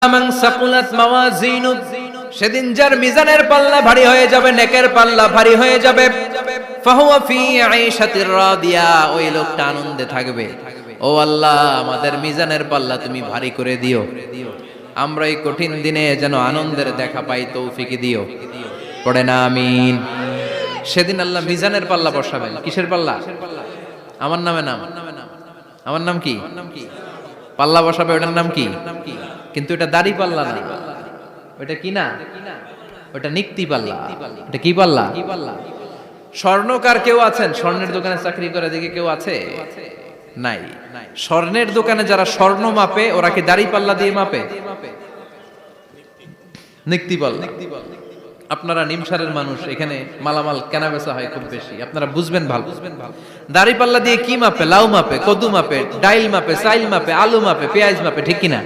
মান সাকুলাত মাওয়াজিনু, সেদিন যার মিজানের পাল্লা ভারী হয়ে যাবে, নেকের পাল্লা ভারী হয়ে যাবে, ফাহুয়া ফি আইশাতির রাদিয়া, ওই লোকটা আনন্দে থাকবে। ও আল্লাহ, আমাদের মিজানের পাল্লা তুমি ভারী করে দিও, আমরা এই কঠিন দিনে যেন আনন্দের দেখা পাই, তৌফিক দিও। পড়ে না আমিন। সেদিন আল্লাহ মিজানের পাল্লা বসাবেন। কিসের পাল্লা? আমার নামে নাম, আমার নাম কি? পাল্লা বসাবে, ওটার নাম কি? কিন্তু এটা দাড়ি পাল্লা না, ওটা কি না, ওটা নিক্তি পাল্লা। এটা কি পাল্লা? স্বর্ণকার কেউ আছেন? স্বর্ণের দোকানে চাকরি করে দেখে কেউ আছে? নাই। স্বর্ণের দোকানে যারা স্বর্ণ মাপে, ওরা কি দাড়ি পাল্লা দিয়ে মাপে? নিক্তি পাল্লা। আপনারা নিমসারের মানুষ, এখানে মালামাল কেনা বেচা হয় খুব বেশি, আপনারা বুঝবেন ভালো। দাড়ি পাল্লা দিয়ে কি মাপে? লাউ মাপে, কদু মাপে, ডাইল মাপে, চাইল মাপে, আলু মাপে, পেঁয়াজ মাপে, ঠিক কিনা?